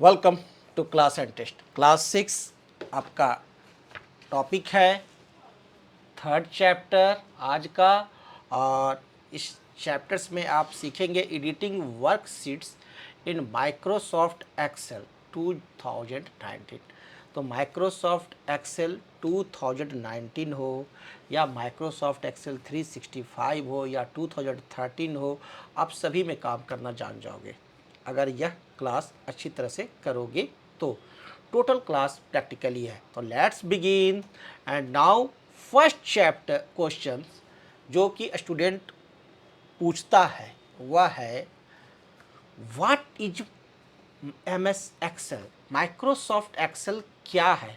Welcome to class and test. Class 6 आपका topic है third chapter आज का। और इस चैप्टर्स में आप सीखेंगे editing worksheets in Microsoft Excel 2019। तो माइक्रोसॉफ्ट एक्सेल 2019 हो या माइक्रोसॉफ्ट एक्सेल 365 हो या 2013 हो, आप सभी में काम करना जान जाओगे अगर यह क्लास अच्छी तरह से करोगे तो। टोटल क्लास प्रैक्टिकली है। तो let's begin. And now first chapter question जो कि स्टूडेंट पूछता है वह है what is MS Excel. Microsoft Excel क्या है,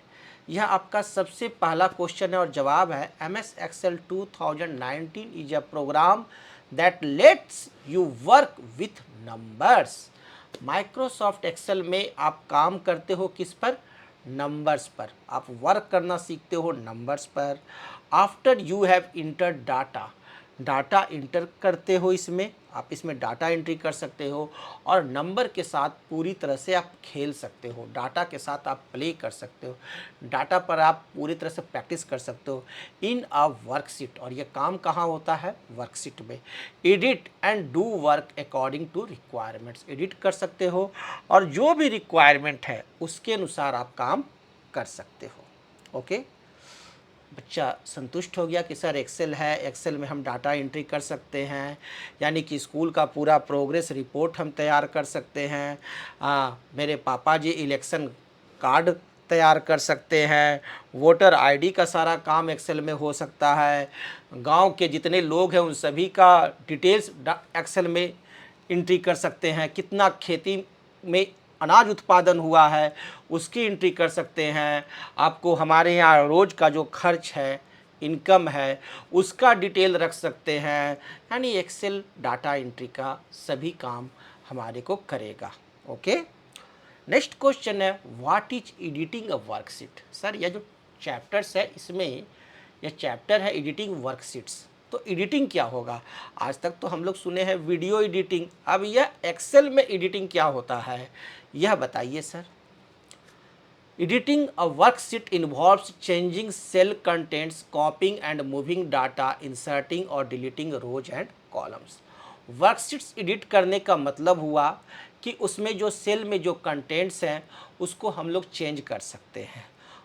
यह आपका सबसे पहला क्वेश्चन है और जवाब है MS Excel 2019 is a program that lets you work with numbers. Microsoft Excel में आप काम करते हो किस पर? नंबर्स पर। आप वर्क करना सीखते हो नंबर्स पर। After you have inter data inter करते हो, इसमें आप इसमें डाटा एंट्री कर सकते हो और नंबर के साथ पूरी तरह से आप खेल सकते हो, डाटा के साथ आप प्ले कर सकते हो, डाटा पर आप पूरी तरह से प्रैक्टिस कर सकते हो इन अ वर्कशीट। और ये काम कहाँ होता है? वर्कशीट में। Edit and do work according to requirements. Edit कर सकते हो और जो भी रिक्वायरमेंट है उसके अनुसार आप काम कर सकते हो। ओके, बच्चा संतुष्ट हो गया कि सर एक्सेल है, एक्सेल में हम डाटा एंट्री कर सकते हैं, यानी कि स्कूल का पूरा प्रोग्रेस रिपोर्ट हम तैयार कर सकते हैं। मेरे पापा जी इलेक्शन कार्ड तैयार कर सकते हैं, वोटर आईडी का सारा काम एक्सेल में हो सकता है, गांव के जितने लोग हैं उन सभी का डिटेल्स एक्सेल में एंट्री कर सकते हैं, कितना खेती में अनाज उत्पादन हुआ है उसकी एंट्री कर सकते हैं, आपको हमारे यहाँ रोज़ का जो खर्च है, इनकम है, उसका डिटेल रख सकते हैं। यानी एक्सेल डाटा एंट्री का सभी काम हमारे को करेगा। ओके, नेक्स्ट क्वेश्चन है what is editing a worksheet. Sir यह जो चैप्टर्स है इसमें यह चैप्टर है एडिटिंग वर्कशीट्स, तो एडिटिंग क्या होगा? आज तक तो हम लोग सुने हैं वीडियो एडिटिंग, अब यह एक्सेल में एडिटिंग क्या होता है यह बताइए sir. Editing a worksheet involves changing cell contents, copying and moving data, inserting और deleting rows and columns. Worksheets edit करने का मतलब हुआ कि उसमें जो सेल में जो कंटेंट्स हैं उसको हम लोग चेंज कर सकते हैं,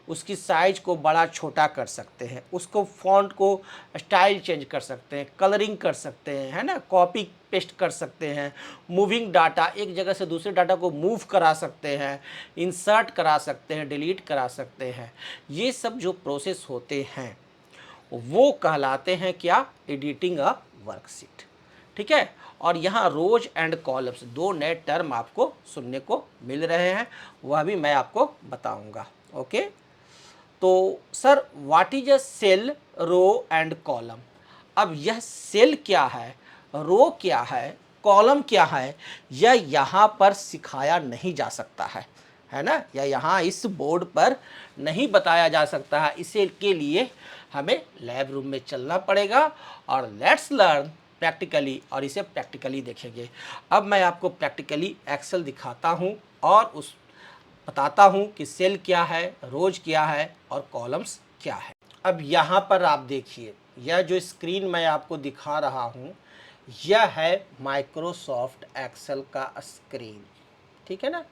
उसकी साइज को बड़ा छोटा कर सकते हैं, उसको फॉन्ट को स्टाइल चेंज कर सकते हैं, कलरिंग कर सकते हैं, है ना, कॉपी पेस्ट कर सकते हैं, मूविंग डाटा एक जगह से दूसरे डाटा को मूव करा सकते हैं, इंसर्ट करा सकते हैं, डिलीट करा सकते हैं। ये सब जो प्रोसेस होते हैं वो कहलाते हैं क्या? एडिटिंग अ वर्कशीट। ठीक है, और यहाँ रोज एंड कॉलम्स दो नए टर्म आपको सुनने को मिल रहे हैं, वह भी मैं आपको बताऊंगा। ओके, तो sir what is a cell, row and column. अब यह सेल क्या है, रो क्या है, कॉलम क्या है, यह यहाँ पर सिखाया नहीं जा सकता है ना, या यहाँ इस बोर्ड पर नहीं बताया जा सकता है। इसे के लिए हमें लैब रूम में चलना पड़ेगा और लेट्स लर्न प्रैक्टिकली, और इसे प्रैक्टिकली देखेंगे। अब मैं आपको प्रैक्टिकली एक्सेल दिखाता हूँ और उस बताता हूँ कि सेल क्या है, रोज क्या है और कॉलम्स क्या है। अब यहाँ पर आप देखिए, यह जो स्क्रीन मैं आपको दिखा रहा हूँ यह है माइक्रोसॉफ्ट एक्सेल का स्क्रीन। ठीक है ना,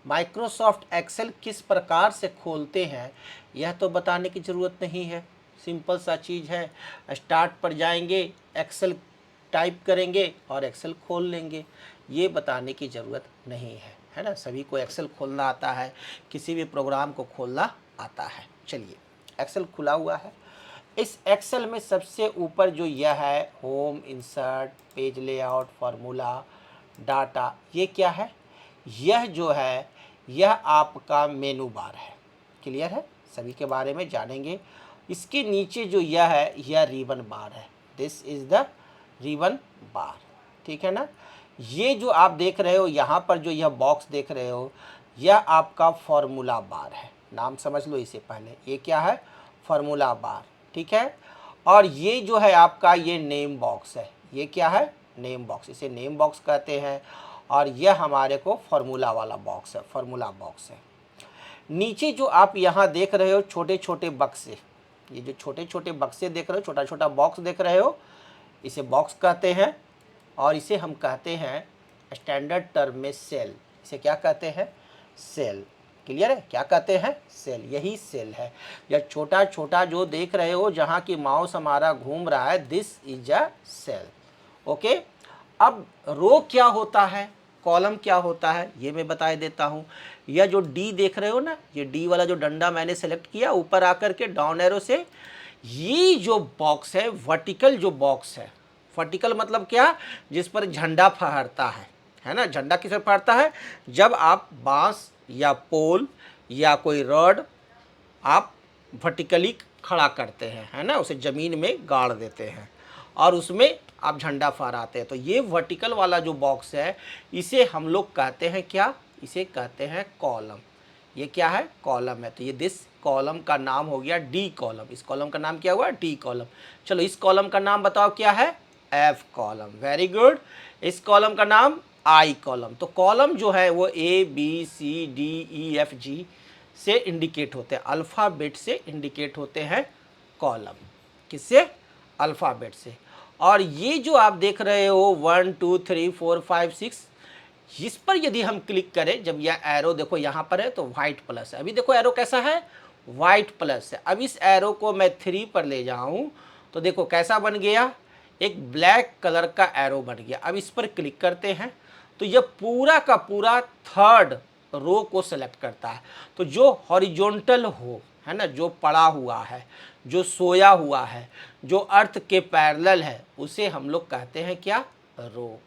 माइक्रोसॉफ्ट एक्सेल किस प्रकार से खोलते हैं यह तो बताने की ज़रूरत नहीं है, सिंपल सा चीज़ है। स्टार्ट पर जाएंगे, एक्सेल टाइप करेंगे और एक्सेल खोल लेंगे, ये बताने की ज़रूरत नहीं है ना। सभी को एक्सेल खोलना आता है, किसी भी प्रोग्राम को खोलना आता है। चलिए, एक्सेल खुला हुआ है। इस एक्सेल में सबसे ऊपर जो यह है home, insert, page layout, formula, data, ये क्या है? यह जो है यह आपका मेनू बार है। क्लियर है, सभी के बारे में जानेंगे। इसके नीचे जो यह है यह रिबन बार है, दिस इज़ द रिबन बार। ठीक है ना, ये जो आप देख रहे हो यहाँ पर जो यह बॉक्स देख रहे हो यह आपका फार्मूला बार है, नाम समझ लो इसे पहले, ये क्या है? फार्मूला बार। ठीक है, और ये जो है आपका ये नेम बॉक्स है, ये क्या है? नेम बॉक्स, इसे नेम बॉक्स कहते हैं। और यह हमारे को फार्मूला वाला बॉक्स है, फार्मूला बॉक्स है। नीचे जो आप यहाँ देख रहे हो छोटे छोटे बक्से, ये जो छोटे छोटे बक्से देख रहे हो, छोटा छोटा बॉक्स देख रहे हो, इसे बॉक्स कहते हैं और इसे हम कहते हैं स्टैंडर्ड टर्म में सेल। इसे क्या कहते हैं? सेल। क्लियर है? क्या कहते हैं? सेल। यही सेल है। यह छोटा छोटा जो देख रहे हो जहाँ की माउस हमारा घूम रहा है, this is a cell. Okay. अब रो क्या होता है, कॉलम क्या होता है, ये मैं बता देता हूँ। यह जो डी देख रहे हो ना, ये डी वाला जो डंडा मैंने सेलेक्ट किया, ऊपर आकर के डाउन एरो से, ये जो बॉक्स है वर्टिकल जो बॉक्स है, वर्टिकल मतलब क्या? जिस पर झंडा फहरता है ना। झंडा किस पर फहरता है? जब आप बांस या पोल या कोई रॉड आप वर्टिकली खड़ा करते हैं, है ना, उसे ज़मीन में गाड़ देते हैं और उसमें आप झंडा फहराते हैं। तो ये वर्टिकल वाला जो बॉक्स है, इसे हम लोग कहते हैं क्या? इसे कहते हैं कॉलम। ये क्या है? कॉलम है। तो ये दिस कॉलम का नाम हो गया डी कॉलम। इस कॉलम का नाम क्या हुआ? D column. चलो इस कॉलम का नाम बताओ क्या है? F column. Very good. इस कॉलम का नाम आई कॉलम। तो कॉलम जो है वो A B C D E F G से इंडिकेट होते हैं, अल्फ़ाबेट से इंडिकेट होते हैं कॉलम। किससे? अल्फ़ाबेट से। और ये जो आप देख रहे हो 1 2 3 4 5 6, इस पर यदि हम क्लिक करें, जब यह एरो देखो यहाँ पर है तो वाइट प्लस है। अभी देखो एरो कैसा है? वाइट प्लस है। अब इस एरो को मैं 3 पर ले जाऊँ तो देखो कैसा बन गया? एक ब्लैक कलर का एरो बन गया। अब इस पर क्लिक करते हैं तो यह पूरा का पूरा थर्ड रो को सेलेक्ट करता है। तो जो हॉरिजॉन्टल हो, है ना, जो पड़ा हुआ है, जो सोया हुआ है, जो अर्थ के पैरेलल है, उसे हम लोग कहते हैं क्या? रो।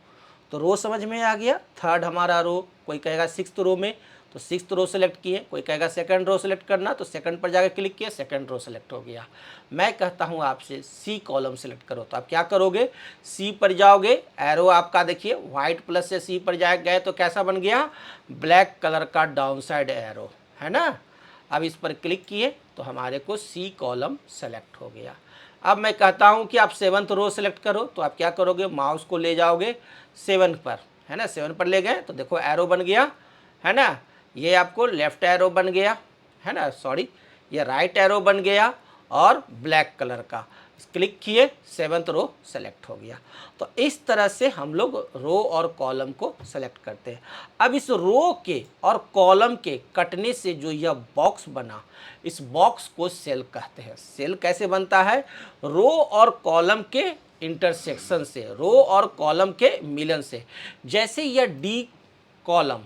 तो रो समझ में आ गया। थर्ड हमारा रो। कोई कहेगा सिक्स्थ रो में, तो सिक्स्थ रो सेलेक्ट किए। कोई कहेगा सेकंड रो सेलेक्ट करना, तो सेकंड पर जाकर क्लिक किया, सेकंड रो सेलेक्ट हो गया। मैं कहता हूँ आपसे सी कॉलम सेलेक्ट करो, तो आप क्या करोगे? सी पर जाओगे, एरो आपका देखिए वाइट प्लस से सी पर जाए गए तो कैसा बन गया? ब्लैक कलर का डाउन साइड एरो, है ना। अब इस पर क्लिक किए तो हमारे को सी कॉलम सेलेक्ट हो गया। अब मैं कहता हूँ कि आप 7th रो सेलेक्ट करो, तो आप क्या करोगे? माउस को ले जाओगे 7 पर, है ना। 7 पर ले गए तो देखो एरो बन गया, है ना। ये आपको लेफ्ट एरो बन गया, है ना, सॉरी ये राइट एरो बन गया और ब्लैक कलर का। क्लिक किए, 7th रो सेलेक्ट हो गया। तो इस तरह से हम लोग रो और कॉलम को सेलेक्ट करते हैं। अब इस रो के और कॉलम के कटने से जो यह बॉक्स बना, इस बॉक्स को सेल कहते हैं। सेल कैसे बनता है? रो और कॉलम के इंटरसेक्शन से, रो और कॉलम के मिलन से। जैसे यह डी कॉलम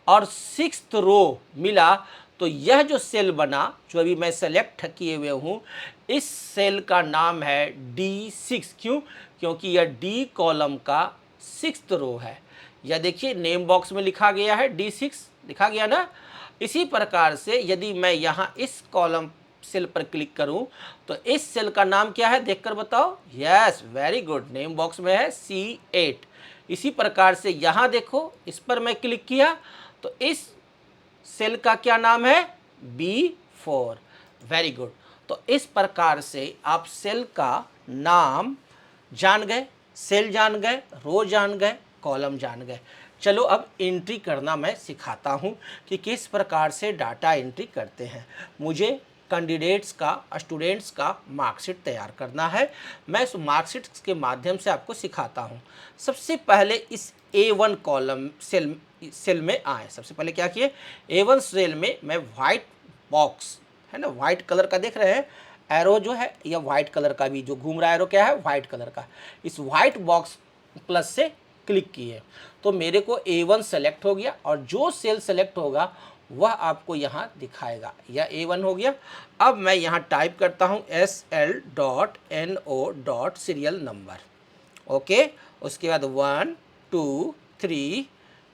और 6th रो मिला तो यह जो सेल बना, जो अभी मैं सेलेक्ट किए हुए हूँ, इस सेल का नाम है D6। क्यों? क्योंकि यह डी कॉलम का 6th रो है। यह देखिए नेम बॉक्स में लिखा गया है D6, लिखा गया ना। इसी प्रकार से यदि मैं यहाँ इस कॉलम सेल पर क्लिक करूं तो इस सेल का नाम क्या है? देखकर बताओ। Yes, very good, name box में है C8। इसी प्रकार से यहाँ देखो, इस पर मैं क्लिक किया तो इस सेल का क्या नाम है? B4। Very good. तो इस प्रकार से आप सेल का नाम जान गए, सेल जान गए, रो जान गए, कॉलम जान गए। चलो अब एंट्री करना मैं सिखाता हूँ कि किस प्रकार से डाटा एंट्री करते हैं। मुझे कैंडिडेट्स का, स्टूडेंट्स का मार्कशीट तैयार करना है। मैं उस मार्कशीट के माध्यम से आपको सिखाता हूँ। सबसे पहले इस A1 कॉलम सेल में आए। सबसे पहले क्या किए? A1 सेल में मैं वाइट बॉक्स, है ना, वाइट कलर का देख रहे हैं एरो जो है, या वाइट कलर का भी जो घूम रहा एरो क्या है? वाइट कलर का। इस वाइट बॉक्स प्लस से क्लिक किए तो मेरे को A1 सेलेक्ट हो गया और जो सेल सेलेक्ट होगा वह आपको यहाँ दिखाएगा। यह A1 हो गया। अब मैं यहाँ टाइप करता हूँ SL.NO. Serial number. ओके, उसके बाद 1 2 3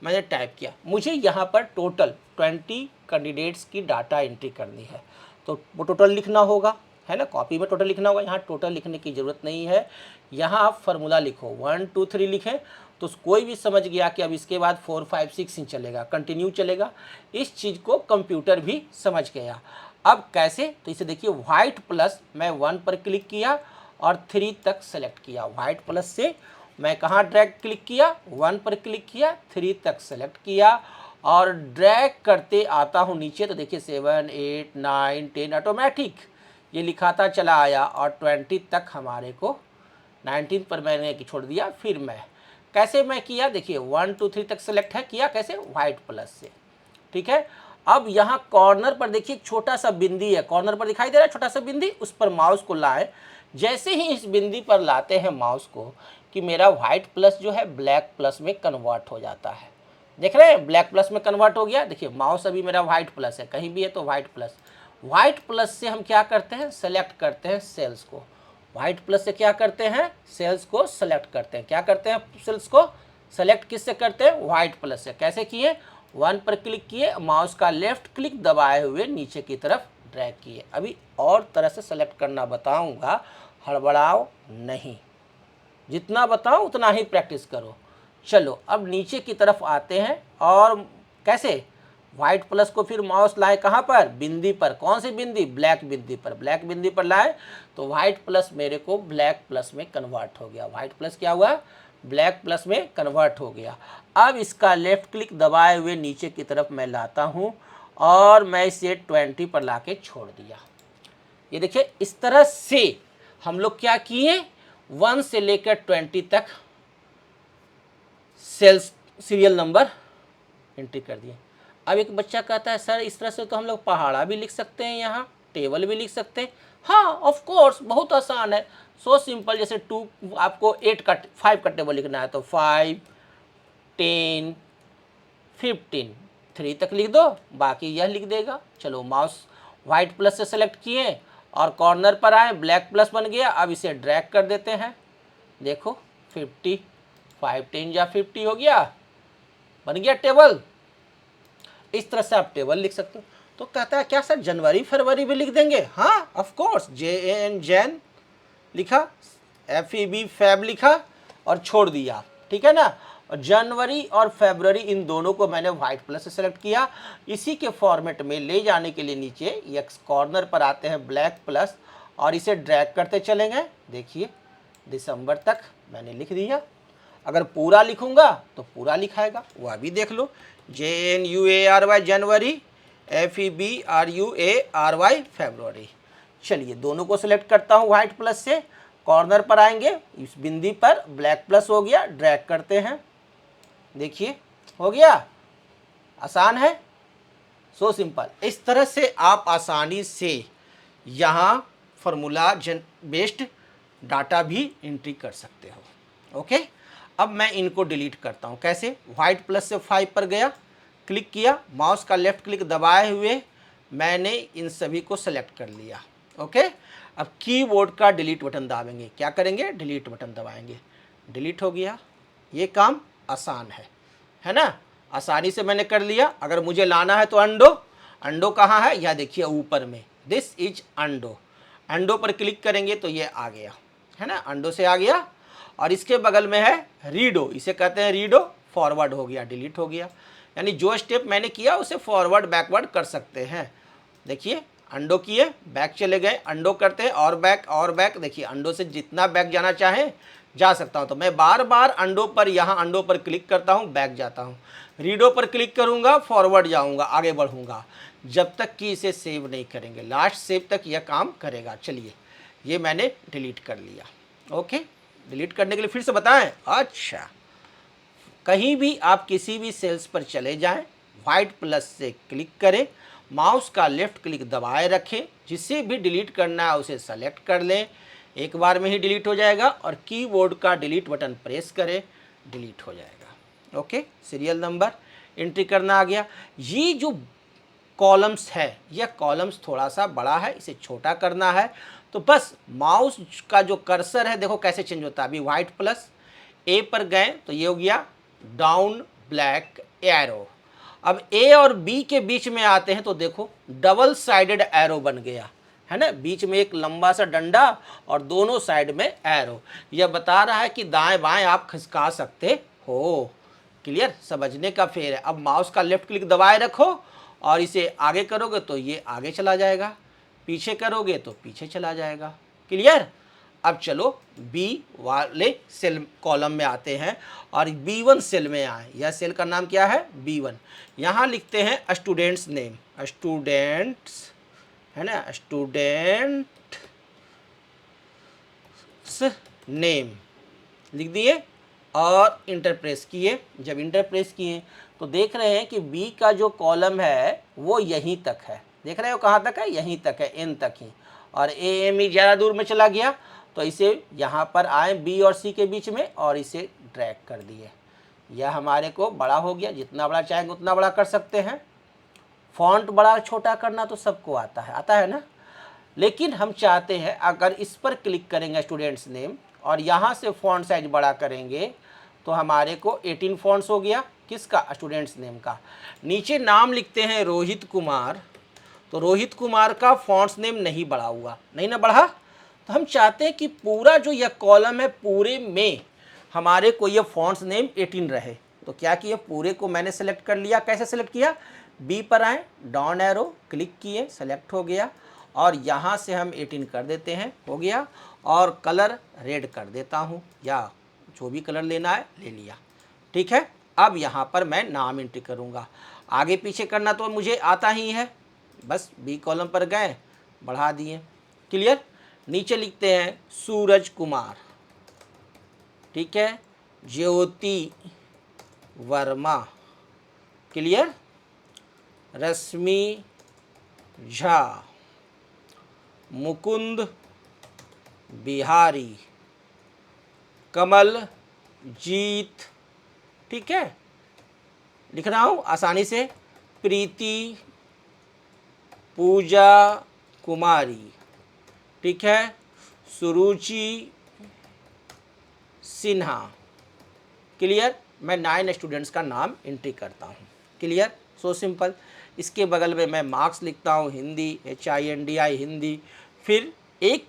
मैंने टाइप किया। मुझे यहाँ पर टोटल 20 कैंडिडेट्स की डाटा एंट्री करनी है, तो वो टोटल लिखना होगा, है ना। कॉपी में टोटल लिखना होगा, यहाँ टोटल लिखने की ज़रूरत नहीं है। यहाँ आप फार्मूला लिखो, 1 2 3 लिखें तो कोई भी समझ गया कि अब इसके बाद 4 5 6 ही चलेगा, कंटिन्यू चलेगा। इस चीज़ को कंप्यूटर भी समझ गया। अब कैसे? तो इसे देखिए, वाइट प्लस मैं 1 पर क्लिक किया और 3 तक सेलेक्ट किया। वाइट प्लस से मैं कहाँ ड्रैग क्लिक किया, 1 पर क्लिक किया, 3 तक सेलेक्ट किया और ड्रैग करते आता हूँ नीचे, तो देखिए 7 8 9 10 ऑटोमेटिक ये लिखाता चला आया और 20 तक हमारे को 19 पर मैंने छोड़ दिया। फिर मैं कैसे मैं किया, देखिए 1 2 3 तक सेलेक्ट है किया, कैसे, वाइट प्लस से, ठीक है। अब यहाँ कॉर्नर पर देखिए छोटा सा बिंदी है, कॉर्नर पर दिखाई दे रहा है छोटा सा बिंदी, उस पर माउस को लाए। जैसे ही इस बिंदी पर लाते हैं माउस को कि मेरा वाइट प्लस जो है ब्लैक प्लस में कन्वर्ट हो जाता है। देख रहे हैं, ब्लैक प्लस में कन्वर्ट हो गया। देखिए माउस अभी मेरा वाइट प्लस है, कहीं भी है तो वाइट प्लस। वाइट प्लस से हम क्या करते हैं, सेलेक्ट करते हैं सेल्स को। वाइट प्लस से क्या करते हैं, सेल्स को सेलेक्ट करते हैं। क्या करते हैं, सेल्स को सेलेक्ट किससे करते हैं, वाइट प्लस से। कैसे किए, 1 पर क्लिक किए, माउस का लेफ्ट क्लिक दबाए हुए नीचे की तरफ ड्रैग किए। अभी और तरह से सेलेक्ट करना बताऊंगा, हड़बड़ाओ नहीं, जितना बताऊं उतना ही प्रैक्टिस करो। चलो अब नीचे की तरफ आते हैं और कैसे, वाइट प्लस को फिर माउस लाए कहाँ पर, बिंदी पर। कौन सी बिंदी, ब्लैक बिंदी पर। ब्लैक बिंदी पर लाए तो वाइट प्लस मेरे को ब्लैक प्लस में कन्वर्ट हो गया। वाइट प्लस क्या हुआ, ब्लैक प्लस में कन्वर्ट हो गया। अब इसका लेफ्ट क्लिक दबाए हुए नीचे की तरफ मैं लाता हूँ और मैं इसे 20 पर ला के छोड़ दिया। ये देखिए इस तरह से हम लोग क्या किए, 1 से लेकर 20 तक सेल्स सीरियल नंबर एंट्री कर दिए। अब एक बच्चा कहता है सर इस तरह से तो हम लोग पहाड़ा भी लिख सकते हैं, यहाँ टेबल भी लिख सकते हैं। हाँ ऑफ कोर्स, बहुत आसान है, सो सिंपल। जैसे 2 आपको 5 का टेबल लिखना है तो 5 10 15 3 तक लिख दो, बाकी यह लिख देगा। चलो माउस वाइट प्लस से सेलेक्ट किए और कॉर्नर पर आए, ब्लैक प्लस बन गया। अब इसे ड्रैग कर देते हैं, देखो 50 5 10 या 50 हो गया, बन गया टेबल। इस तरह से आप टेबल लिख सकते हो। तो कहता है क्या सर जनवरी फरवरी भी लिख देंगे, हाँ ऑफ कोर्स, JAN जैन लिखा, FEB फैब लिखा और छोड़ दिया, ठीक है ना। और जनवरी और फरवरी इन दोनों को मैंने वाइट प्लस से सेलेक्ट किया। इसी के फॉर्मेट में ले जाने के लिए नीचे एक कॉर्नर पर आते हैं ब्लैक प्लस और इसे ड्रैग करते चलेंगे। देखिए दिसंबर तक मैंने लिख दिया। अगर पूरा लिखूंगा तो पूरा लिखाएगा, वह भी देख लो, JANUARY जनवरी, FEBRUARY फरवरी। चलिए दोनों को सिलेक्ट करता हूँ वाइट प्लस से, कॉर्नर पर आएंगे, इस बिंदी पर ब्लैक प्लस हो गया, ड्रैग करते हैं, देखिए हो गया, आसान है, सो सिंपल। इस तरह से आप आसानी से यहाँ फार्मूला बेस्ड डाटा भी एंट्री कर सकते हो। ओके, अब मैं इनको डिलीट करता हूँ। कैसे, वाइट प्लस से 5 पर गया, क्लिक किया, माउस का लेफ्ट क्लिक दबाए हुए मैंने इन सभी को सेलेक्ट कर लिया। ओके, अब कीबोर्ड का डिलीट बटन दबाएंगे, क्या करेंगे, डिलीट बटन दबाएंगे, डिलीट हो गया। ये काम आसान है ना, आसानी से मैंने कर लिया। अगर मुझे लाना है तो अंडो, अंडो कहाँ है, यह देखिए ऊपर में, दिस इज अंडो। अंडो पर क्लिक करेंगे तो ये आ गया, है ना, अंडो से आ गया। और इसके बगल में है रीडो, इसे कहते हैं रीडो, फॉरवर्ड हो गया, डिलीट हो गया। यानी जो स्टेप मैंने किया उसे फॉरवर्ड बैकवर्ड कर सकते हैं। देखिए अंडो किए, बैक चले गए, अंडो करते हैं और बैक, देखिए अंडो से जितना बैक जाना चाहे जा सकता हूँ। तो मैं बार बार अंडो पर, यहाँ अंडो पर क्लिक करता हूँ, बैक जाता हूँ, रीडो पर क्लिक करूँगा, फॉरवर्ड जाऊँगा, आगे बढ़ूँगा, जब तक कि इसे सेव नहीं करेंगे, लास्ट सेव तक यह काम करेगा। चलिए ये मैंने डिलीट कर लिया। ओके, डिलीट करने के लिए फिर से बताएं। अच्छा, कहीं भी आप किसी भी सेल्स पर चले जाएं, वाइट प्लस से क्लिक करें, माउस का लेफ्ट क्लिक दबाए रखें, जिसे भी डिलीट करना है उसे सेलेक्ट कर लें, एक बार में ही डिलीट हो जाएगा। और कीबोर्ड का डिलीट बटन प्रेस करें, डिलीट हो जाएगा। ओके, सीरियल नंबर एंट्री करना आ गया। ये जो कॉलम्स है, यह कॉलम्स थोड़ा सा बड़ा है, इसे छोटा करना है तो बस माउस का जो कर्सर है देखो कैसे चेंज होता है। अभी वाइट प्लस ए पर गए तो ये हो गया डाउन ब्लैक एरो। अब ए और बी के बीच में आते हैं तो देखो डबल साइडेड एरो बन गया, है ना, बीच में एक लंबा सा डंडा और दोनों साइड में एरो। यह बता रहा है कि दाएं बाएं आप खिसका सकते हो। क्लियर, समझने का फेर है। अब माउस का लेफ्ट क्लिक दबाए रखो और इसे आगे करोगे तो ये आगे चला जाएगा, पीछे करोगे तो पीछे चला जाएगा। क्लियर, अब चलो बी वाले सेल कॉलम में आते हैं और B1 सेल में आए। यह सेल का नाम क्या है? B1। यहाँ लिखते हैं स्टूडेंट्स नेम, स्टूडेंट्स है ना, स्टूडेंट्स नेम लिख दिए और इंटर प्रेस किए। जब इंटर प्रेस किए तो देख रहे हैं कि बी का जो कॉलम है वो यहीं तक है। देख रहे हो कहाँ तक है? यहीं तक है, एन तक ही। और ए एम ई ज़्यादा दूर में चला गया तो इसे यहाँ पर आए बी और सी के बीच में और इसे ड्रैग कर दिए। यह हमारे को बड़ा हो गया, जितना बड़ा चाहेंगे उतना बड़ा कर सकते हैं। फॉन्ट बड़ा छोटा करना तो सबको आता है ना। लेकिन हम चाहते हैं अगर इस पर क्लिक करेंगे स्टूडेंट्स नेम और यहाँ से फॉन्ट साइज बड़ा करेंगे तो हमारे को 18 फॉन्ट्स हो गया। किसका? स्टूडेंट्स नेम का। नीचे नाम लिखते हैं रोहित कुमार, तो रोहित कुमार का फॉन्ट्स नेम नहीं बढ़ा हुआ, नहीं ना बढ़ा। तो हम चाहते हैं कि पूरा जो यह कॉलम है पूरे में हमारे को ये फॉन्ट्स नेम 18 रहे। तो क्या किया, पूरे को मैंने सेलेक्ट कर लिया। कैसे सेलेक्ट किया? बी पर आए, डाउन एरो क्लिक किए, सेलेक्ट हो गया और यहाँ से हम 18 कर देते हैं, हो गया। और कलर रेड कर देता हूँ या जो भी कलर लेना है ले लिया, ठीक है। अब यहाँ पर मैं नाम एंट्री करूँगा। आगे पीछे करना तो मुझे आता ही है, बस बी कॉलम पर गए, बढ़ा दिए, क्लियर। नीचे लिखते हैं सूरज कुमार, ठीक है, ज्योति वर्मा, क्लियर, रश्मि झा, मुकुंद बिहारी, कमल जीत, ठीक है, लिख रहा हूँ आसानी से, प्रीति, पूजा कुमारी, ठीक है, सुरुचि सिन्हा, क्लियर। मैं 9 स्टूडेंट्स का नाम एंट्री करता हूँ, क्लियर, सो सिंपल। इसके बगल में मैं मार्क्स लिखता हूँ, हिंदी, HINDI हिंदी। फिर एक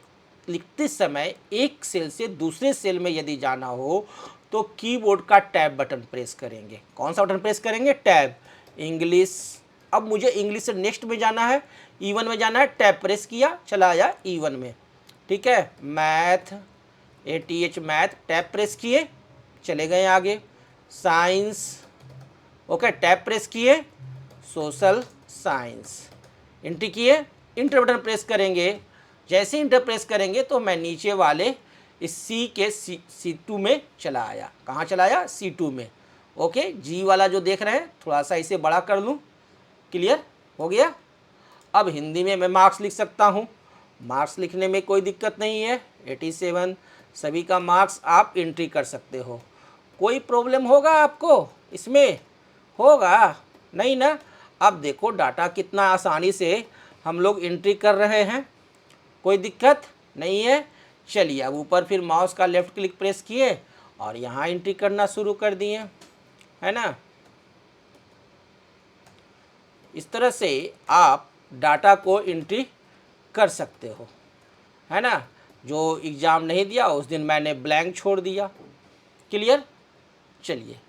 लिखते समय एक सेल से दूसरे सेल में यदि जाना हो तो कीबोर्ड का टैब बटन प्रेस करेंगे। कौन सा बटन प्रेस करेंगे? टैब। इंग्लिश, अब मुझे इंग्लिश से नेक्स्ट में जाना है, E1 में जाना है, टैब प्रेस किया, चला आया E1 में, ठीक है। Math, ATH math, tab press किए, चले गए आगे। साइंस, ओके, टैब प्रेस किए, सोशल साइंस, एंट्री किए, इंटर बटन प्रेस करेंगे। जैसे इंटर प्रेस करेंगे तो मैं नीचे वाले इस सी के C2 में चला आया। कहाँ चला आया? C2 में, ओके। जी वाला जो देख रहे हैं थोड़ा सा इसे बड़ा कर लूँ, क्लियर हो गया। अब हिंदी में मैं मार्क्स लिख सकता हूँ, मार्क्स लिखने में कोई दिक्कत नहीं है। 87 सभी का मार्क्स आप एंट्री कर सकते हो। कोई प्रॉब्लम होगा आपको इसमें? होगा नहीं ना। अब देखो डाटा कितना आसानी से हम लोग एंट्री कर रहे हैं, कोई दिक्कत नहीं है। चलिए अब ऊपर फिर माउस का लेफ़्ट क्लिक प्रेस किए और यहाँ एंट्री करना शुरू कर दिए, है ना। इस तरह से आप डाटा को एंट्री कर सकते हो, है ना। जो एग्ज़ाम नहीं दिया उस दिन मैंने ब्लैंक छोड़ दिया, क्लियर। चलिए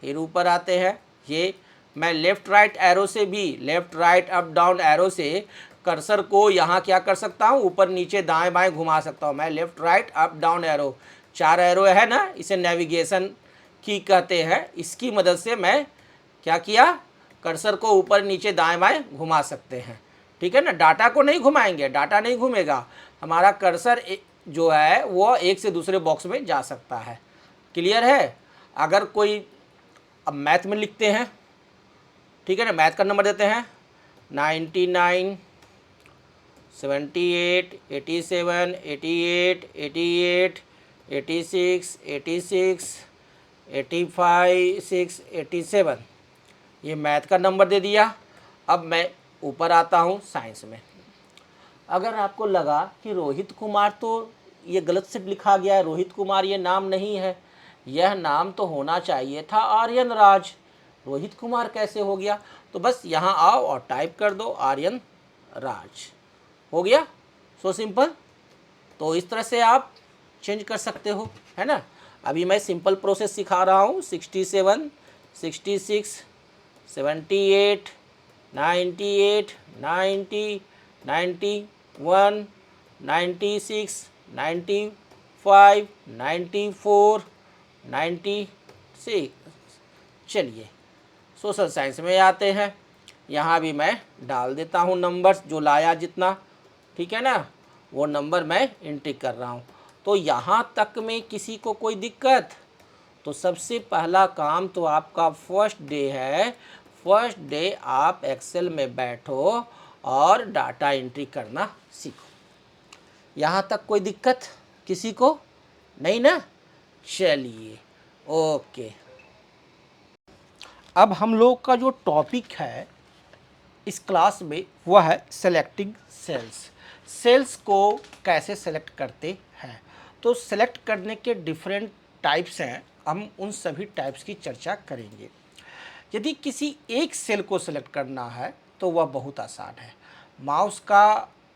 फिर ऊपर आते हैं। ये मैं लेफ़्ट राइट एरो से भी, left right up down arrow से कर्सर को यहाँ क्या कर सकता हूँ, ऊपर नीचे दाएं बाएं घुमा सकता हूँ। मैं left right up down arrow, 4 arrow है ना, इसे नेविगेशन की कहते हैं। इसकी मदद से मैं क्या किया, कर्सर को ऊपर नीचे दाएं बाएं घुमा सकते हैं, ठीक है ना। डाटा को नहीं घुमाएंगे, डाटा नहीं घूमेगा, हमारा कर्सर जो है वो एक से दूसरे बॉक्स में जा सकता है, क्लियर है। अगर कोई, अब मैथ में लिखते हैं, ठीक है ना, मैथ का नंबर देते हैं 99, 78, 87, 88, 88, 86, 86, 85, 6, 87, ये मैथ का नंबर दे दिया। अब मैं ऊपर आता हूँ साइंस में। अगर आपको लगा कि रोहित कुमार तो ये गलत से लिखा गया है, रोहित कुमार ये नाम नहीं है, यह नाम तो होना चाहिए था आर्यन राज, रोहित कुमार कैसे हो गया? तो बस यहाँ आओ और टाइप कर दो आर्यन राज, हो गया, सो सिंपल। तो इस तरह से आप चेंज कर सकते हो, है ना। अभी मैं सिंपल प्रोसेस सिखा रहा हूँ। 67, 66, 78, 98, 90, 91, 96, 95, 94, 96। चलिए सोशल साइंस में आते हैं। यहाँ भी मैं डाल देता हूँ नंबर्स जो लाया जितना, ठीक है ना, वो नंबर मैं एंट्री कर रहा हूँ। तो यहाँ तक में किसी को कोई दिक्कत? तो सबसे पहला काम तो आपका फर्स्ट डे है। फर्स्ट डे आप एक्सेल में बैठो और डाटा एंट्री करना सीखो। यहाँ तक कोई दिक्कत किसी को नहीं ना? चलिए ओके। अब हम लोग का जो टॉपिक है इस क्लास में वह है सेलेक्टिंग सेल्स। सेल्स को कैसे सेलेक्ट करते हैं? तो सेलेक्ट करने के डिफरेंट टाइप्स हैं, हम उन सभी टाइप्स की चर्चा करेंगे। यदि किसी एक सेल को सेलेक्ट करना है तो वह बहुत आसान है। माउस का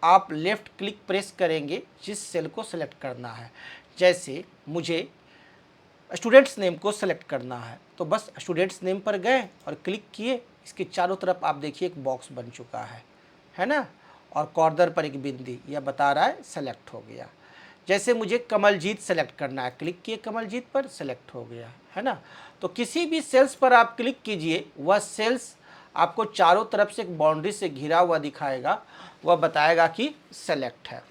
आप लेफ़्ट क्लिक प्रेस करेंगे जिस सेल को सेलेक्ट करना है। जैसे मुझे स्टूडेंट्स नेम को सेलेक्ट करना है तो बस स्टूडेंट्स नेम पर गए और क्लिक किए। इसके चारों तरफ आप देखिए एक बॉक्स बन चुका है ना, और कॉर्नर पर एक बिंदी, यह बता रहा है सेलेक्ट हो गया। जैसे मुझे कमलजीत सेलेक्ट करना है, क्लिक किए कमलजीत पर, सेलेक्ट हो गया, है ना। तो किसी भी सेल्स पर आप क्लिक कीजिए, वह सेल्स आपको चारों तरफ से एक बाउंड्री से घिरा हुआ दिखाएगा, वह बताएगा कि सेलेक्ट है।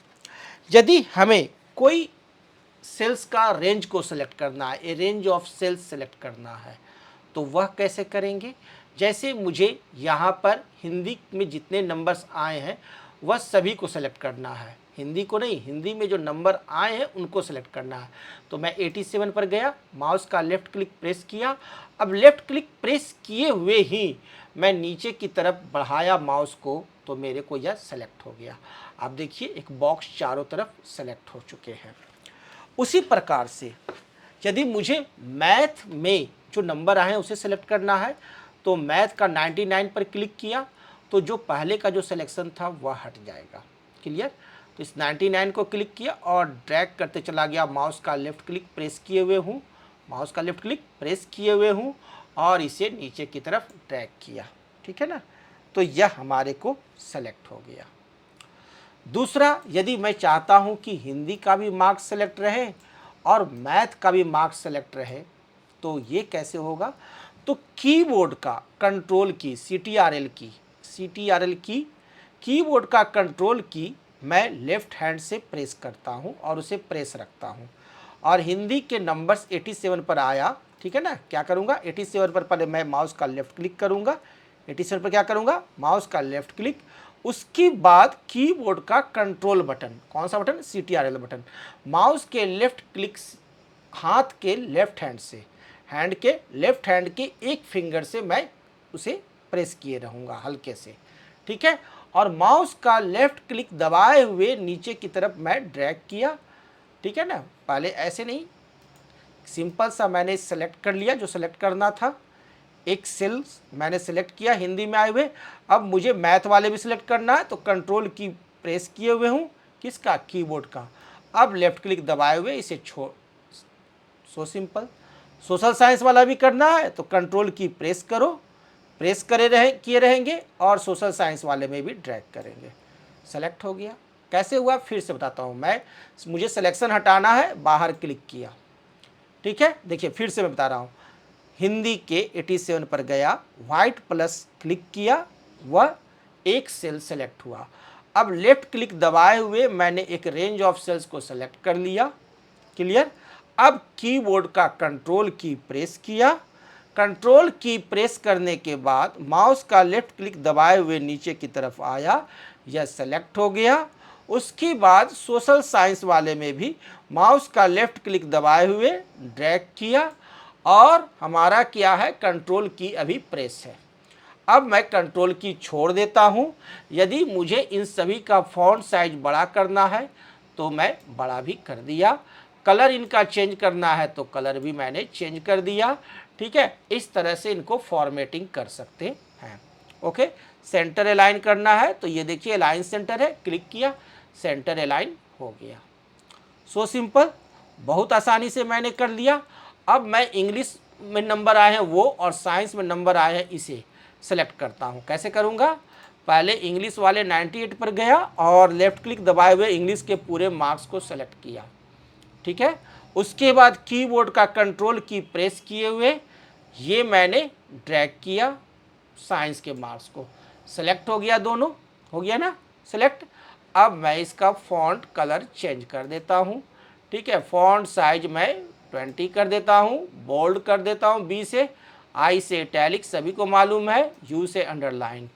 यदि हमें कोई सेल्स का रेंज को सेलेक्ट करना है, a range of cells select करना है, तो वह कैसे करेंगे? जैसे मुझे यहाँ पर हिंदी में जितने नंबर्स आए हैं वह सभी को सेलेक्ट करना है। हिंदी को नहीं, हिंदी में जो नंबर आए हैं उनको सेलेक्ट करना है। तो मैं 87 पर गया, माउस का लेफ़्ट क्लिक प्रेस किया। अब लेफ़्ट क्लिक प्रेस किए हुए ही मैं नीचे की तरफ बढ़ाया माउस को, तो मेरे को यह सेलेक्ट हो गया। आप देखिए एक बॉक्स चारों तरफ सेलेक्ट हो चुके हैं। उसी प्रकार से यदि मुझे मैथ में जो नंबर आए हैं उसे सेलेक्ट करना है तो मैथ का 99 पर क्लिक किया तो जो पहले का जो सिलेक्शन था वह हट जाएगा। क्लियर? तो इस 99 को क्लिक किया और ड्रैग करते चला गया, माउस का लेफ़्ट क्लिक प्रेस किए हुए हूँ, माउस का लेफ़्ट क्लिक प्रेस किए हुए हूँ और इसे नीचे की तरफ ड्रैग किया, ठीक है ना। तो यह हमारे को सेलेक्ट हो गया। दूसरा, यदि मैं चाहता हूं कि हिंदी का भी मार्क्स सेलेक्ट रहे और मैथ का भी मार्क्स सेलेक्ट रहे, तो ये कैसे होगा? तो कीबोर्ड का कंट्रोल की CTRL की कीबोर्ड का कंट्रोल की मैं लेफ्ट हैंड से प्रेस करता हूं और उसे प्रेस रखता हूं। और हिंदी के नंबर्स 87 पर आया, ठीक है ना, क्या करूंगा? 87 पर पहले मैं माउस का लेफ्ट क्लिक करूंगा। 87 पर क्या करूंगा? माउस का लेफ्ट क्लिक। उसके बाद कीबोर्ड का कंट्रोल बटन, कौन सा बटन? CTRL button. माउस के लेफ्ट क्लिक, हाथ के लेफ्ट हैंड से, हैंड के लेफ्ट हैंड के एक फिंगर से मैं उसे प्रेस किए रहूँगा हल्के से, ठीक है। और माउस का लेफ्ट क्लिक दबाए हुए नीचे की तरफ मैं ड्रैग किया, ठीक है ना। पहले ऐसे नहीं, सिंपल सा मैंने सेलेक्ट कर लिया जो सेलेक्ट करना था। एक सेल मैंने सेलेक्ट किया हिंदी में आए हुए। अब मुझे मैथ वाले भी सिलेक्ट करना है तो कंट्रोल की प्रेस किए हुए हूँ, किसका? कीबोर्ड का। अब लेफ्ट क्लिक दबाए हुए इसे छोड़, सो सिंपल। सोशल साइंस वाला भी करना है तो कंट्रोल की प्रेस करो, प्रेस किए रहेंगे और सोशल साइंस वाले में भी ड्रैग करेंगे, सेलेक्ट हो गया। कैसे हुआ फिर से बताता हूँ मैं। मुझे सिलेक्शन हटाना है, बाहर क्लिक किया, ठीक है। देखिए फिर से मैं बता रहा हूँ, हिंदी के 87 पर गया, व्हाइट प्लस क्लिक किया, वह एक सेल सेलेक्ट हुआ। अब लेफ्ट क्लिक दबाए हुए मैंने एक रेंज ऑफ सेल्स को सेलेक्ट कर लिया, क्लियर। अब कीबोर्ड का कंट्रोल की प्रेस किया, कंट्रोल की प्रेस करने के बाद माउस का लेफ्ट क्लिक दबाए हुए नीचे की तरफ आया, यह सेलेक्ट हो गया। उसके बाद सोशल साइंस वाले में भी माउस का लेफ्ट क्लिक दबाए हुए ड्रैग किया और हमारा क्या है? कंट्रोल की अभी प्रेस है। अब मैं कंट्रोल की छोड़ देता हूँ। यदि मुझे इन सभी का फॉन्ट साइज बड़ा करना है तो मैं बड़ा भी कर दिया, कलर इनका चेंज करना है तो कलर भी मैंने चेंज कर दिया, ठीक है। इस तरह से इनको फॉर्मेटिंग कर सकते हैं। ओके, सेंटर अलाइन करना है तो ये देखिए अलाइन सेंटर है, क्लिक किया, सेंटर अलाइन हो गया। सो सिंपल, बहुत आसानी से मैंने कर लिया। अब मैं इंग्लिश में नंबर आए हैं वो और साइंस में नंबर आए हैं इसे सेलेक्ट करता हूँ। कैसे करूँगा? पहले इंग्लिश वाले 98 पर गया और लेफ़्ट क्लिक दबाए हुए इंग्लिश के पूरे मार्क्स को सेलेक्ट किया, ठीक है। उसके बाद कीबोर्ड का कंट्रोल की प्रेस किए हुए ये मैंने ड्रैग किया, साइंस के मार्क्स को सेलेक्ट हो गया, दोनों हो गया ना सेलेक्ट। अब मैं इसका फॉन्ट कलर चेंज कर देता हूँ, ठीक है। फॉन्ट साइज मैं 20 कर देता हूँ, बोल्ड कर देता हूँ बी से, आई से इटैलिक, सभी को मालूम है, यू से अंडरलाइन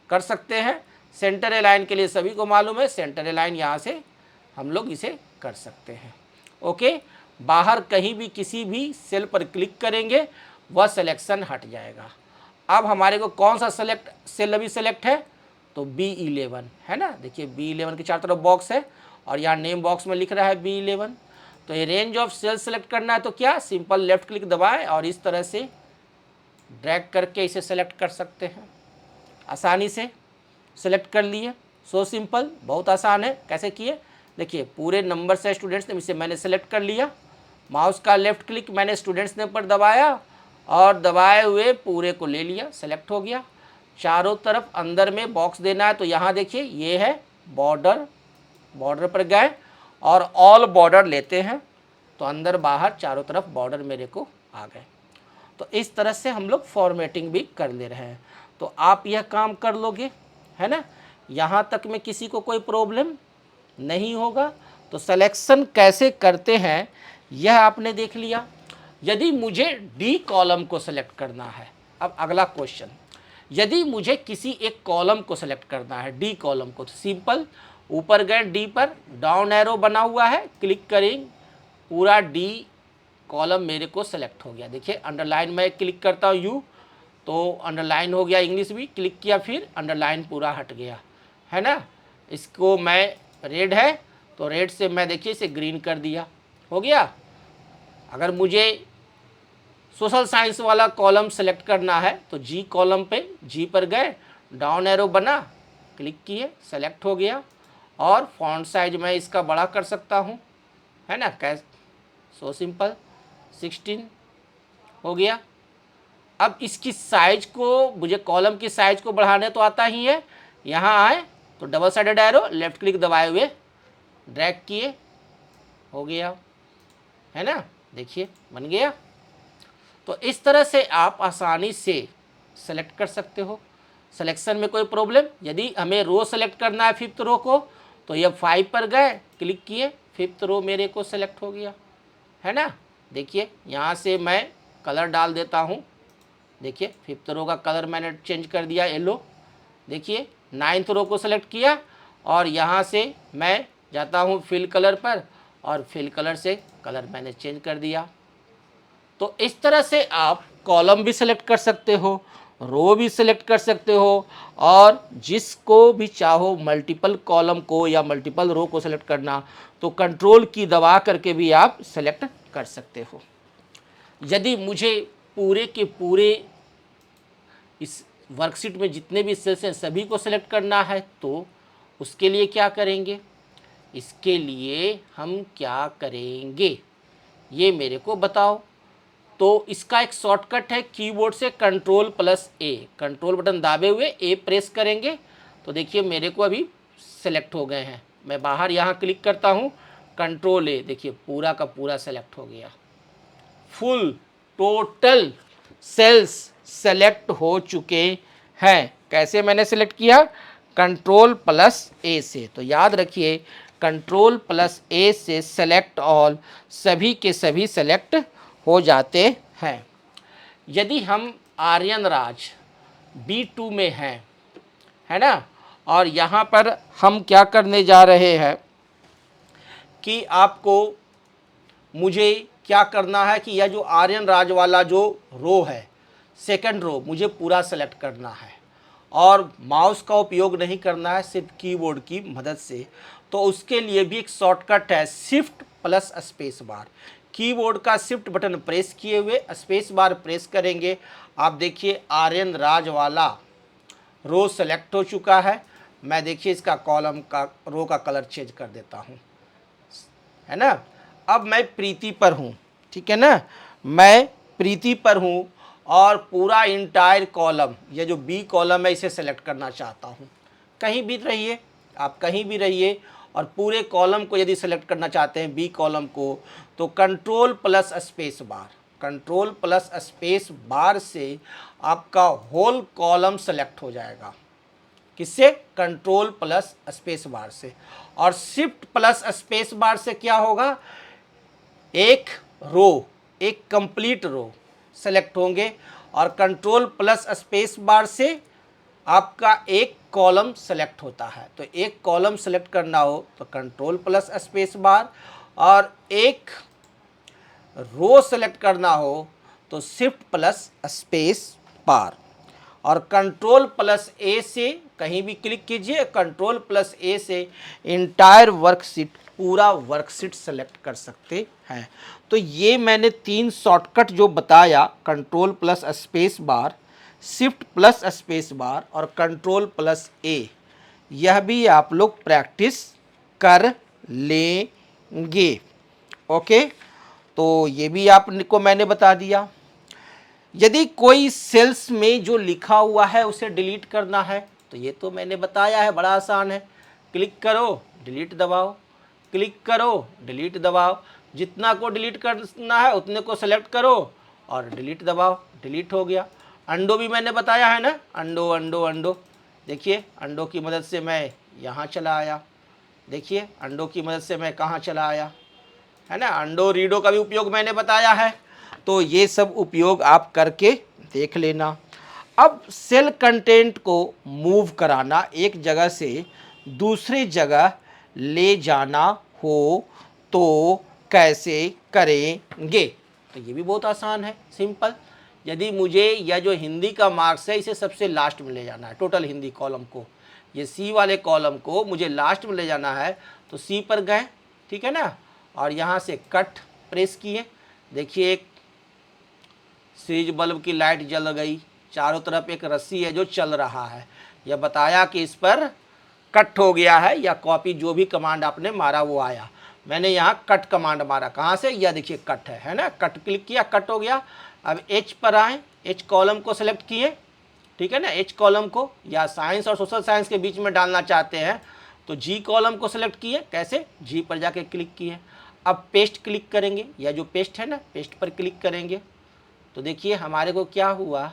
कर सकते हैं। सेंटर अलाइन के लिए सभी को मालूम है, सेंटर अलाइन यहाँ से हम लोग इसे कर सकते हैं। ओके, बाहर कहीं भी किसी भी सेल पर क्लिक करेंगे वह सिलेक्शन हट जाएगा। अब हमारे को कौन सा सेल अभी सेलेक्ट है, तो B11 है ना। देखिए B11 के चारों तरफ बॉक्स है और यहाँ नेम बॉक्स में लिख रहा है B11। तो ये रेंज ऑफ सेल सेलेक्ट करना है तो क्या, सिंपल लेफ्ट क्लिक दबाएं और इस तरह से ड्रैग करके इसे सेलेक्ट कर सकते हैं। आसानी से सेलेक्ट कर लिए, सो सिंपल, बहुत आसान है। कैसे किए, देखिए पूरे नंबर से स्टूडेंट्स ने, इसे मैंने सेलेक्ट कर लिया, माउस का लेफ्ट क्लिक मैंने स्टूडेंट्स नेम पर दबाया और दबाए हुए पूरे को ले लिया, सेलेक्ट हो गया। चारों तरफ अंदर में बॉक्स देना है तो यहाँ देखिए ये है बॉर्डर, बॉर्डर पर गए और ऑल बॉर्डर लेते हैं तो अंदर बाहर चारों तरफ बॉर्डर मेरे को आ गए। तो इस तरह से हम लोग फॉर्मेटिंग भी कर ले रहे हैं। तो आप यह काम कर लोगे, है ना। यहाँ तक में किसी को कोई प्रॉब्लम नहीं होगा। तो सिलेक्शन कैसे करते हैं यह आपने देख लिया। यदि मुझे डी कॉलम को सेलेक्ट करना है, अब अगला क्वेश्चन, यदि मुझे किसी एक कॉलम को सेलेक्ट करना है, डी कॉलम को, तो सिंपल ऊपर गए डी पर, डाउन एरो बना हुआ है, क्लिक करें, पूरा डी कॉलम मेरे को सेलेक्ट हो गया। देखिए अंडरलाइन में क्लिक करता हूँ यू तो अंडरलाइन हो गया, इंग्लिश भी क्लिक किया फिर अंडरलाइन पूरा हट गया, है ना। इसको मैं रेड है तो रेड से मैं देखिए इसे ग्रीन कर दिया, हो गया। अगर मुझे सोशल साइंस वाला कॉलम सेलेक्ट करना है तो जी कॉलम पे, जी पर गए, डाउन एरो बना, क्लिक किए, सेलेक्ट हो गया। और फॉन्ट साइज मैं इसका बड़ा कर सकता हूँ, है ना, कैसे, सो सिंपल, 16 हो गया। अब इसकी साइज को, मुझे कॉलम की साइज को बढ़ाने तो आता ही है, यहाँ आए तो double sided arrow left click दबाए हुए ड्रैग किए, हो गया, है ना। देखिए बन गया। तो इस तरह से आप आसानी से सेलेक्ट कर सकते हो। सिलेक्शन में कोई प्रॉब्लम, यदि हमें रो सेलेक्ट करना है 5th रो को तो ये 5 पर गए, क्लिक किए, 5th रो मेरे को सेलेक्ट हो गया, है ना। देखिए यहाँ से मैं कलर डाल देता हूँ, देखिए 5th रो का कलर मैंने चेंज कर दिया येलो। देखिए 9th रो को सेलेक्ट किया और यहाँ से मैं जाता हूँ फिल कलर पर और फिल कलर से कलर मैंने चेंज कर दिया। तो इस तरह से आप कॉलम भी सेलेक्ट कर सकते हो, रो भी सेलेक्ट कर सकते हो और जिसको भी चाहो मल्टीपल कॉलम को या मल्टीपल रो को सेलेक्ट करना तो कंट्रोल की दबा करके भी आप सेलेक्ट कर सकते हो। यदि मुझे पूरे के पूरे इस वर्कशीट में जितने भी सेल्स हैं सभी को सेलेक्ट करना है तो उसके लिए क्या करेंगे, इसके लिए हम क्या करेंगे ये मेरे को बताओ। तो इसका एक शॉर्टकट है, कीबोर्ड से Ctrl+A, कंट्रोल बटन दाबे हुए ए प्रेस करेंगे तो देखिए मेरे को अभी सेलेक्ट हो गए हैं। मैं बाहर यहाँ क्लिक करता हूँ, Ctrl+A, देखिए पूरा का पूरा सेलेक्ट हो गया, फुल टोटल सेल्स सेलेक्ट हो चुके हैं। कैसे मैंने सेलेक्ट किया, Ctrl+A से। तो याद रखिए Ctrl+A से सेलेक्ट ऑल, सभी के सभी सेलेक्ट हो जाते हैं। यदि हम आर्यन राज B2 में हैं, है ना, और यहाँ पर हम क्या करने जा रहे हैं कि आपको मुझे क्या करना है कि यह जो आर्यन राज वाला जो रो है, सेकंड रो, मुझे पूरा सेलेक्ट करना है और माउस का उपयोग नहीं करना है, सिर्फ कीबोर्ड की मदद से। तो उसके लिए भी एक शॉर्टकट है, Shift+स्पेस बार। कीबोर्ड का शिफ्ट बटन प्रेस किए हुए स्पेस बार प्रेस करेंगे, आप देखिए आर्यन राज वाला रो सेलेक्ट हो चुका है। मैं देखिए इसका कॉलम का, रो का कलर चेंज कर देता हूँ, है ना। अब मैं प्रीति पर हूँ, ठीक है ना, मैं प्रीति पर हूँ और पूरा इंटायर कॉलम, ये जो बी कॉलम है इसे सेलेक्ट करना चाहता हूँ। कहीं भी रहिए आप, कहीं भी रहिए और पूरे कॉलम को यदि सेलेक्ट करना चाहते हैं बी कॉलम को, तो control plus space bar, control plus space bar से आपका होल कॉलम सेलेक्ट हो जाएगा। किससे? कंट्रोल प्लस स्पेस बार से। और शिफ्ट प्लस स्पेस बार से क्या होगा? एक रो, एक कंप्लीट रो सेलेक्ट होंगे, और कंट्रोल प्लस स्पेस बार से आपका एक कॉलम सेलेक्ट होता है। तो एक कॉलम सेलेक्ट करना हो तो कंट्रोल प्लस स्पेस बार, और एक रो सेलेक्ट करना हो तो शिफ्ट प्लस स्पेस बार। और कंट्रोल प्लस ए से कहीं भी क्लिक कीजिए, कंट्रोल प्लस ए से इंटायर वर्कशीट, पूरा वर्कशीट सेलेक्ट कर सकते हैं। तो ये मैंने 3 शॉर्टकट जो बताया, control plus space bar, shift plus space bar और कंट्रोल प्लस ए, यह भी आप लोग प्रैक्टिस कर लेंगे। ओके, तो ये भी आपको मैंने बता दिया। यदि कोई सेल्स में जो लिखा हुआ है उसे डिलीट करना है तो ये तो मैंने बताया है, बड़ा आसान है। क्लिक करो, डिलीट दबाओ, क्लिक करो, डिलीट दबाओ, जितना को डिलीट करना है उतने को सेलेक्ट करो और डिलीट दबाओ, डिलीट हो गया। अंडो भी मैंने बताया है ना, अंडो अंडो अंडो। देखिए अंडो की मदद से मैं यहाँ चला आया, देखिए अंडो की मदद से मैं कहाँ चला आया, है ना। अंडो रीडो का भी उपयोग मैंने बताया है। तो ये सब उपयोग आप करके देख लेना। अब सेल कंटेंट को मूव कराना, एक जगह से दूसरी जगह ले जाना हो तो कैसे करेंगे? तो ये भी बहुत आसान है, सिंपल। यदि मुझे यह जो हिंदी का मार्क्स है इसे सबसे लास्ट में ले जाना है, टोटल हिंदी कॉलम को, ये सी वाले कॉलम को मुझे लास्ट में ले जाना है, तो सी पर गए, ठीक है ना, और यहाँ से कट प्रेस किए। देखिए एक सीरीज बल्ब की लाइट जल गई, चारों तरफ एक रस्सी है जो चल रहा है, यह बताया कि इस पर कट हो गया है, या कॉपी जो भी कमांड आपने मारा वो आया। मैंने यहाँ कट कमांड मारा, कहाँ से? यह देखिए कट है ना, कट क्लिक किया, कट हो गया। अब एच पर आए, एच कॉलम को सेलेक्ट किए, ठीक है ना, एच कॉलम को, या साइंस और सोशल साइंस के बीच में डालना चाहते हैं तो जी कॉलम को सेलेक्ट किए, कैसे? जी पर जाके क्लिक किए। अब पेस्ट क्लिक करेंगे, यह जो पेस्ट है ना, पेस्ट पर क्लिक करेंगे तो देखिए हमारे को क्या हुआ,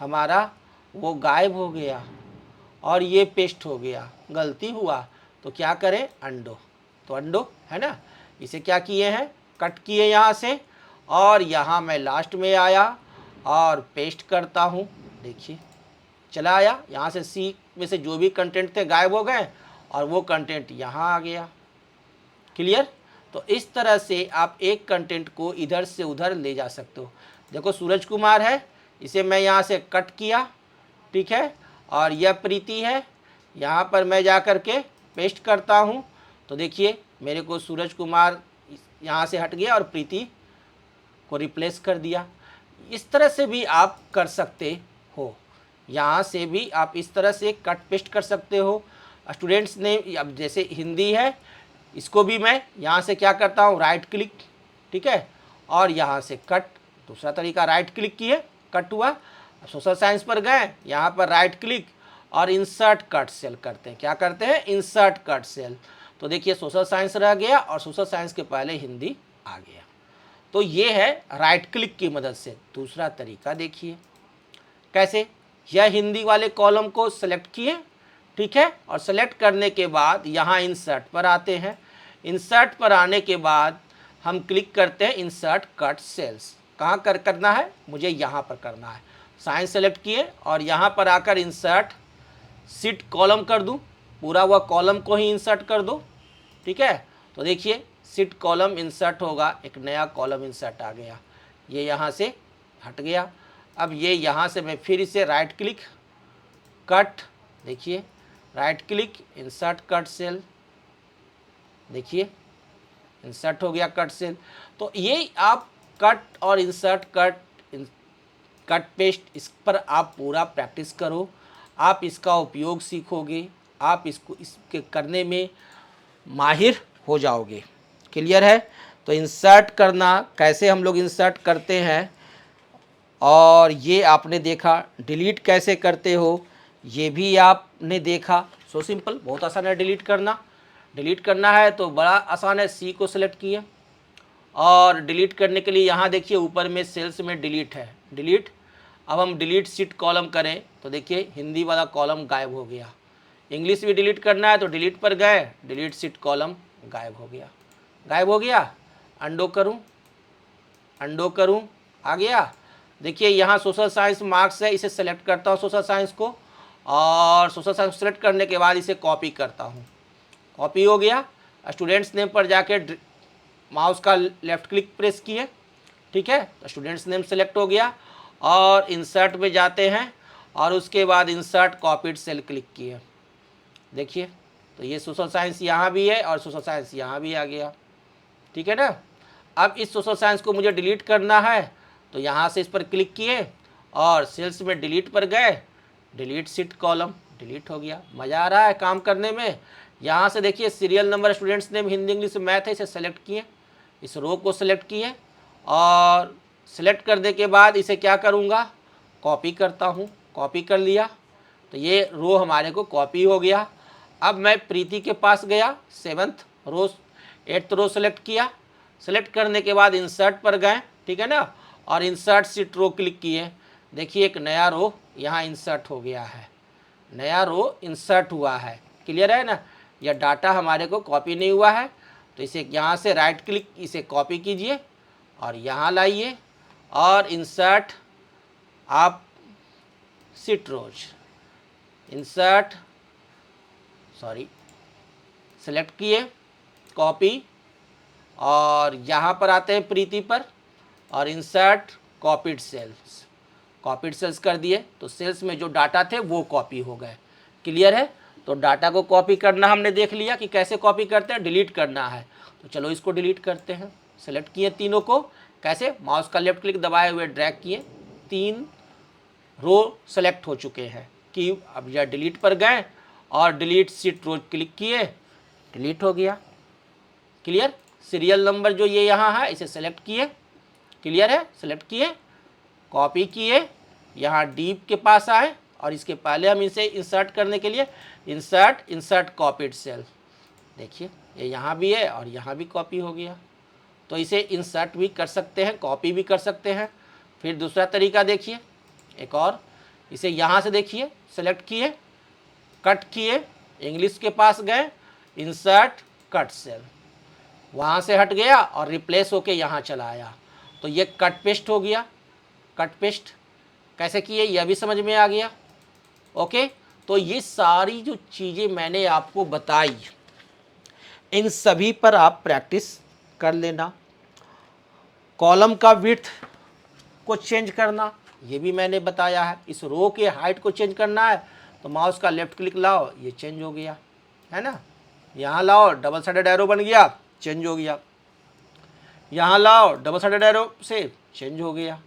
हमारा वो गायब हो गया और ये पेस्ट हो गया, गलती हुआ। तो क्या करें? अंडो, तो अंडो है ना, इसे क्या किए हैं? कट किए यहाँ से, और यहाँ मैं लास्ट में आया और पेस्ट करता हूँ, देखिए चला आया, यहाँ से सी में से जो भी कंटेंट थे गायब हो गए और वो कंटेंट यहाँ आ गया। क्लियर? तो इस तरह से आप एक कंटेंट को इधर से उधर ले जा सकते हो। देखो सूरज कुमार है, इसे मैं यहाँ से कट किया, ठीक है, और यह प्रीति है, यहाँ पर मैं जा कर के पेस्ट करता हूँ तो देखिए मेरे को सूरज कुमार यहाँ से हट गया और प्रीति को रिप्लेस कर दिया। इस तरह से भी आप कर सकते हो, यहाँ से भी आप इस तरह से कट पेस्ट कर सकते हो। स्टूडेंट्स ने, अब जैसे हिंदी है, इसको भी मैं यहाँ से क्या करता हूँ? राइट क्लिक, ठीक है, और यहाँ से कट, दूसरा तरीका राइट क्लिक किए, कट हुआ। सोशल साइंस पर गए, यहाँ पर राइट क्लिक और इंसर्ट कट सेल करते हैं। क्या करते हैं? Insert cut cell. तो देखिए सोशल साइंस रह गया और सोशल साइंस के पहले हिंदी आ गया। तो ये है राइट क्लिक की मदद से। दूसरा तरीका देखिए कैसे, यह हिंदी वाले कॉलम को सेलेक्ट किए, ठीक है, और सेलेक्ट करने के बाद यहाँ इंसर्ट पर आते हैं। इंसर्ट पर आने के बाद हम क्लिक करते हैं इंसर्ट कट सेल्स। कहाँ करना है? मुझे यहाँ पर करना है। साइंस सेलेक्ट किए और यहाँ पर आकर इंसर्ट सीट कॉलम कर दूँ, पूरा वह कॉलम को ही इंसर्ट कर दो, ठीक है। तो देखिए सीट कॉलम इंसर्ट होगा, एक नया कॉलम इंसर्ट आ गया, ये यहाँ से हट गया। अब ये यहाँ से मैं फिर इसे राइट क्लिक, कट, देखिए right click, insert cut cell, देखिए इंसर्ट हो गया कट सेल। तो ये आप कट और इंसर्ट कट पेस्ट, इस पर आप पूरा प्रैक्टिस करो, आप इसका उपयोग सीखोगे, आप इसके करने में माहिर हो जाओगे। क्लियर है? तो इंसर्ट करना, कैसे हम लोग इंसर्ट करते हैं, और ये आपने देखा। डिलीट कैसे करते हो ये भी आपने देखा। सो सिंपल, बहुत आसान है डिलीट करना। डिलीट करना है तो बड़ा आसान है, सी को सिलेक्ट किए और डिलीट करने के लिए यहाँ देखिए ऊपर में सेल्स में डिलीट है, डिलीट। अब हम डिलीट सीट कॉलम करें तो देखिए हिंदी वाला कॉलम गायब हो गया। इंग्लिश भी डिलीट करना है तो डिलीट पर गए, डिलीट सीट कॉलम गायब हो गया, गायब हो गया। अंडो करूं, अंडो करूं, आ गया। देखिए यहाँ सोशल साइंस मार्क्स है, इसे सेलेक्ट करता हूँ सोशल साइंस को, और सोशल साइंस सेलेक्ट करने के बाद इसे कॉपी करता हूँ, कॉपी हो गया। स्टूडेंट्स नेम पर जाके माउस का लेफ्ट क्लिक प्रेस किए, ठीक है, तो स्टूडेंट्स नेम सेलेक्ट हो गया। और इंसर्ट में जाते हैं और उसके बाद इंसर्ट कॉपीड सेल क्लिक किए, देखिए तो ये सोशल साइंस यहाँ भी है और सोशल साइंस यहाँ भी आ गया, ठीक है ना। अब इस सोशल साइंस को मुझे डिलीट करना है तो यहाँ से इस पर क्लिक किए और सेल्स में डिलीट पर गए, डिलीट सीट कॉलम, डिलीट हो गया। मज़ा आ रहा है काम करने में। यहाँ से देखिए serial number, students name, Hindi English math है, इसे सेलेक्ट किए, इस रो को सेलेक्ट किए और सेलेक्ट करने के बाद इसे क्या करूँगा, कॉपी करता हूँ, कॉपी कर लिया तो ये रो हमारे को कॉपी हो गया। अब मैं प्रीति के पास गया, 7th रो 8th रो सेलेक्ट किया, सेलेक्ट करने के बाद इंसर्ट पर गए, ठीक है ना, और इंसर्ट सीट रो क्लिक किए। देखिए एक नया रो यहाँ इंसर्ट हो गया है, नया रो इंसर्ट हुआ है, क्लियर है ना। यह डाटा हमारे को कॉपी नहीं हुआ है तो इसे यहाँ से राइट क्लिक, इसे कॉपी कीजिए और यहाँ लाइए और इंसर्ट आप sheet rows, insert sorry select किए, कॉपी, और यहाँ पर आते हैं प्रीति पर और insert copied cells, copied cells कर दिए तो सेल्स में जो डाटा थे वो कॉपी हो गए, क्लियर है। तो डाटा को कॉपी करना हमने देख लिया कि कैसे कॉपी करते हैं, डिलीट करना है तो चलो इसको डिलीट करते हैं। सेलेक्ट किए तीनों को, कैसे, माउस का लेफ्ट क्लिक दबाए हुए ड्रैग किए, 3 रो सेलेक्ट हो चुके हैं कि अब यह डिलीट पर गए और डिलीट सीट रो क्लिक किए, डिलीट हो गया, क्लियर। सीरियल नंबर जो ये यहाँ है इसे सेलेक्ट किए, क्लियर है, सेलेक्ट किए, कॉपी किए, यहाँ डीप के पास आए और इसके पहले हम इसे इंसर्ट करने के लिए इंसर्ट, इंसर्ट कॉपीड सेल, देखिए ये यहाँ भी है और यहाँ भी कॉपी हो गया। तो इसे इंसर्ट भी कर सकते हैं, कॉपी भी कर सकते हैं। फिर दूसरा तरीका देखिए, एक और, इसे यहाँ से देखिए सेलेक्ट किए, कट किए, इंग्लिश के पास गए, इंसर्ट कट सेल, वहाँ से हट गया और रिप्लेस होके यहाँ चला आया तो ये कट पेस्ट हो गया। कट पेस्ट कैसे किए यह भी समझ में आ गया, ओके। तो ये सारी जो चीज़ें मैंने आपको बताई इन सभी पर आप प्रैक्टिस कर लेना। कॉलम का विड्थ को चेंज करना ये भी मैंने बताया है। इस रो के हाइट को चेंज करना है तो माउस का लेफ्ट क्लिक लाओ, ये चेंज हो गया है ना। यहाँ लाओ, डबल साइडेड एरो बन गया, चेंज हो गया। यहाँ लाओ, डबल साइडेड एरो से चेंज हो गया,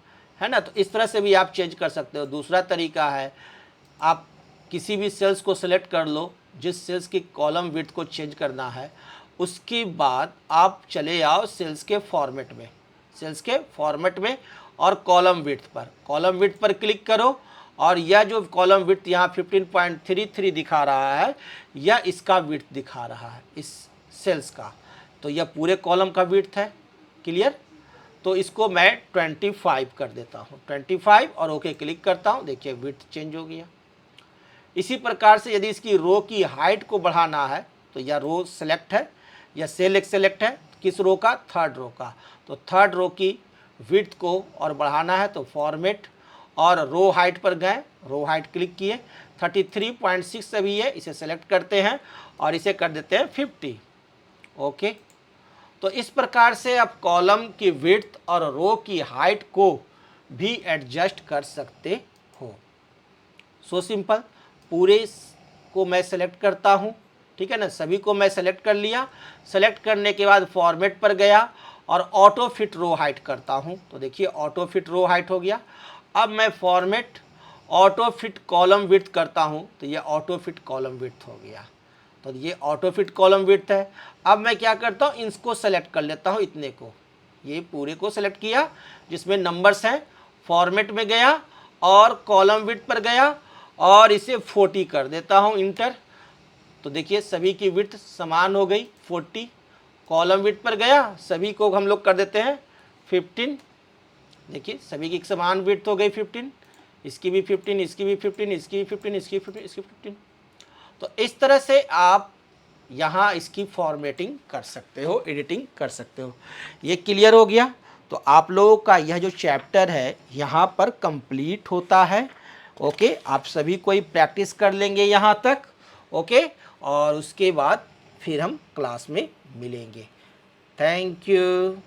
है ना। तो इस तरह से भी आप चेंज कर सकते हो। दूसरा तरीका है, आप किसी भी सेल्स को सिलेक्ट कर लो, जिस सेल्स की कॉलम विड्थ को चेंज करना है, उसके बाद आप चले आओ सेल्स के फॉर्मेट में, सेल्स के फॉर्मेट में और कॉलम विड्थ पर क्लिक करो और यह जो कॉलम विड्थ यहाँ 15.33 दिखा रहा है, यह इसका विड्थ दिखा रहा है इस सेल्स का, तो यह पूरे कॉलम का विड्थ है, क्लियर। तो इसको मैं 25 कर देता हूँ, 25 और ओके क्लिक करता हूँ, देखिए विड्थ चेंज हो गया। इसी प्रकार से यदि इसकी रो की हाइट को बढ़ाना है तो यह रो सेलेक्ट है, यह सेल एक सेलेक्ट है, किस रो का, 3rd रो का, तो 3rd रो की विड्थ को और बढ़ाना है तो फॉर्मेट और रो हाइट पर गए, रो हाइट क्लिक किए, 33.6 अभी है, इसे सेलेक्ट करते हैं और इसे कर देते हैं 50, ओके। तो इस प्रकार से आप कॉलम की विड्थ और रो की हाइट को भी एडजस्ट कर सकते हो। So simple. पूरे को मैं सेलेक्ट करता हूँ, ठीक है ना, सभी को मैं सेलेक्ट कर लिया। सेलेक्ट करने के बाद फॉर्मेट पर गया और ऑटो फिट रो हाइट करता हूँ, तो देखिए ऑटो फिट रो हाइट हो गया। अब मैं format auto fit column width करता हूँ तो ये ऑटो फिट कॉलम विड्थ हो गया, तो ये ऑटो फिट कॉलम विड्थ है। अब मैं क्या करता हूँ, इसको सेलेक्ट कर लेता हूँ, इतने को, ये पूरे को सेलेक्ट किया जिसमें नंबर्स हैं, फॉर्मेट में गया और कॉलम विड्थ पर गया और इसे 40 कर देता हूँ, इंटर। तो देखिए सभी की विड्थ समान हो गई 40, कॉलम विड्थ पर गया, सभी को हम लोग कर देते हैं 15। देखिए सभी की समान विड्थ हो गई 15, इसकी भी 15, इसकी भी 15, इसकी भी 15, इसकी भी 15, इसकी 15। तो इस तरह से आप यहाँ इसकी फॉर्मेटिंग कर सकते हो, एडिटिंग कर सकते हो। ये क्लियर हो गया। तो आप लोगों का यह जो चैप्टर है यहाँ पर कंप्लीट होता है। ओके, आप सभी कोई प्रैक्टिस कर लेंगे यहाँ तक। ओके, और उसके बाद फिर हम क्लास में मिलेंगे। Thank you.